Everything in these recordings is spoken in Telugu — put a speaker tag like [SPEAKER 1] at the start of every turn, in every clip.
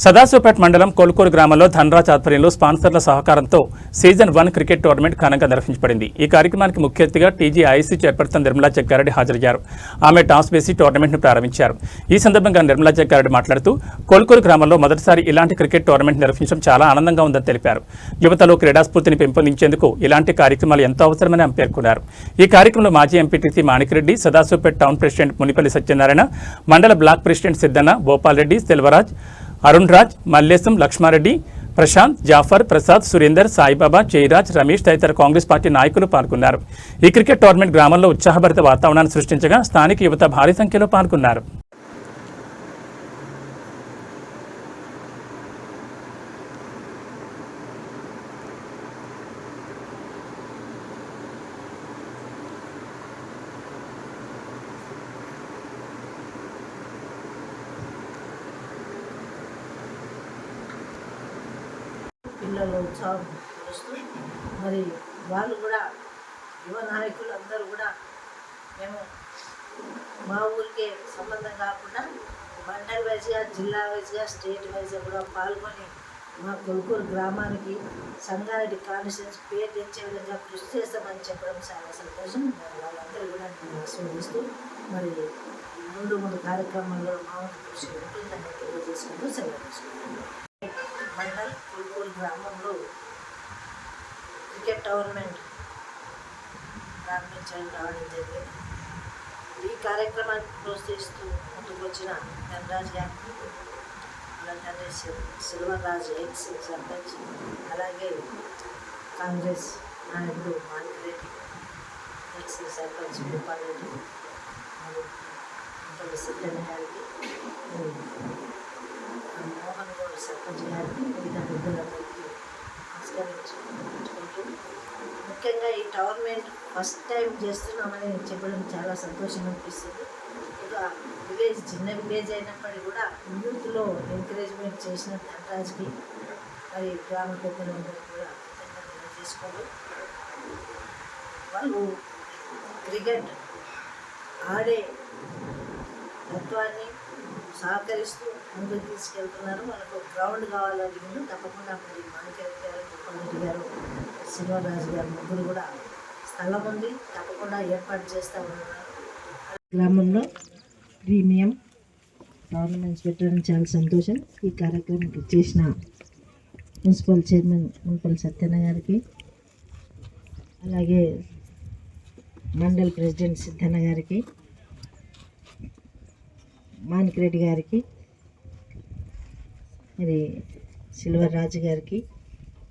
[SPEAKER 1] సదాశివపేట మండలం కొల్కూరు గ్రామంలో ధనరాజ్ ఆధ్వర్యంలో స్పాన్సర్ల సహకారంతో సీజన్ 1 క్రికెట్ టోర్నమెంట్ ఘనంగా నిర్వహించబడింది. ఈ కార్యక్రమానికి ముఖ్య అతిథిగా టీజీఐసీ చైర్పర్సన్ నిర్మలా జగ్గారెడ్డి హాజరయ్యారు. ఆమె టాస్ వేసి టోర్నమెంట్ను ప్రారంభించారు. ఈ సందర్భంగా నిర్మలా జగ్గారెడ్డి మాట్లాడుతూ కొల్కూరు గ్రామంలో మొదటిసారి ఇలాంటి క్రికెట్ టోర్నమెంట్ నిర్వహించడం చాలా ఆనందంగా ఉందని తెలిపారు. యువతలో క్రీడాస్ఫూర్తిని పెంపొందించేందుకు ఇలాంటి కార్యక్రమాలు ఎంతో అవసరమని ఆమె పేర్కొన్నారు. ఈ కార్యక్రమంలో మాజీ MPTC Manikreddy, Sadashivpet town president Munipalli Satyanarayana, mandal block president Siddanna, Bhopal Reddy, Selvaraj, Arun Raj, Mallesham, Laxmareddy, Prashanth, Jafar, Prasad, Surender, Saibaba, Jayaraj, Ramesh తదితర కాంగ్రెస్ పార్టీ నాయకులు పాల్గొన్నారు. ఈ క్రికెట్ టోర్నమెంట్ గ్రామంలో ఉత్సాహభరిత వాతావరణాన్ని సృష్టించగా స్థానిక యువత భారీ సంఖ్యలో పాల్గొన్నారు.
[SPEAKER 2] పిల్లలు ఉత్సాహం తెలుస్తూ మరి వాళ్ళు కూడా యువ నాయకులు అందరూ కూడా మేము మా ఊరికే సంబంధం కాకుండా మండల్ వైజ్గా, జిల్లా వైజ్గా, స్టేట్ వైజ్గా కూడా పాల్గొని మా కొల్కూరు గ్రామానికి సంగారెడ్డి కాన్స్టిట్యూన్సీ పేరు తెచ్చే విధంగా కృషి చేస్తామని చెప్పడం చాలా సంతోషం. వాళ్ళందరూ కూడా నేను ఆస్వాదిస్తూ మరి ముందు కార్యక్రమాల్లో మా కృషి ఉంటుందని తెలియజేసుకుంటూ సెలవు తీసుకుంటున్నాను. మండల్ కొల్కూరు గ్రామంలో క్రికెట్ టోర్నమెంట్ ప్రారంభించడం రావడం జరిగింది. ఈ కార్యక్రమాన్ని ప్రోత్సహిస్తూ ముందుకు వచ్చిన ధనరాజ్ గారికి, అలాగే సిల్వరాజ్ ఎక్స్ సర్పంచ్, అలాగే కాంగ్రెస్ నాయకుడు మాణిక్రెడ్డి, ఎక్స్ సర్పంచ్ భూపాల్ రెడ్డి, మరియు సిద్ధన్న గారికి, మోహన్ గౌడ్ సర్పంచ్ గారికి, మిగతా పెద్దలందరికీ నమస్కరించుకుంటూ ముఖ్యంగా ఈ టోర్నమెంట్ ఫస్ట్ టైం చేస్తున్నామని చెప్పడం చాలా సంతోషం అనిపిస్తుంది. ఒక విలేజ్, చిన్న విలేజ్ అయినప్పటికీ కూడా యూత్లో ఎంకరేజ్మెంట్ చేసిన ధనరాజ్కి మరి గ్రామ పెద్దలందరికీ కూడా కృతజ్ఞతలు చేసుకుంటూ వాళ్ళు క్రికెట్ ఆడే తత్వాన్ని సహకరిస్తూ ముందుకు తీసుకెళ్తున్నారు. మనకు గ్రౌండ్ కావాలని ముందు తప్పకుండా మరి మాణిక్రెడ్డి గారు, భూపాల్ రెడ్డి గారు, సిల్వరాజు గారు ముగ్గురు కూడా స్థలం ఉంది, తప్పకుండా ఏర్పాటు చేస్తూ ఉన్నారు. గ్రామంలో ప్రీమియం టోర్నమెంట్స్ పెట్టడం చాలా సంతోషం. ఈ కార్యక్రమానికి చేసిన మున్సిపల్ చైర్మన్ మున్పల్లి సత్యన్న గారికి, అలాగే మండల్ ప్రెసిడెంట్ సిద్ధన్న గారికి, మాణిక్రెడ్డి గారికి, మరి సిల్వరాజు గారికి,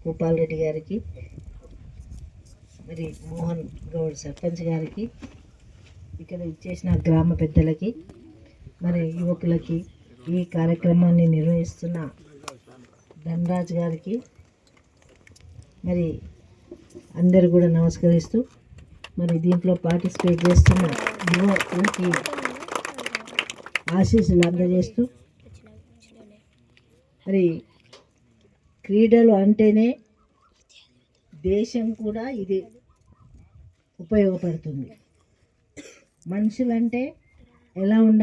[SPEAKER 2] భూపాల్ రెడ్డి గారికి, మరి మోహన్ గౌడ్ సర్పంచ్ గారికి, ఇక్కడ ఇచ్చేసిన గ్రామ పెద్దలకి, మరి యువకులకి, ఈ కార్యక్రమాన్ని నిర్వహిస్తున్న ధనరాజ్ గారికి మరి అందరు కూడా నమస్కరిస్తూ మరి దీంట్లో పార్టిసిపేట్ చేస్తున్న యువకులకి ఆశీస్సులు అందజేస్తూ మరి క్రీడలు అంటేనే దేశం కూడా ఇది ఉపయోగపడుతుంది. మనుషులంటే ఎలా ఉండాలి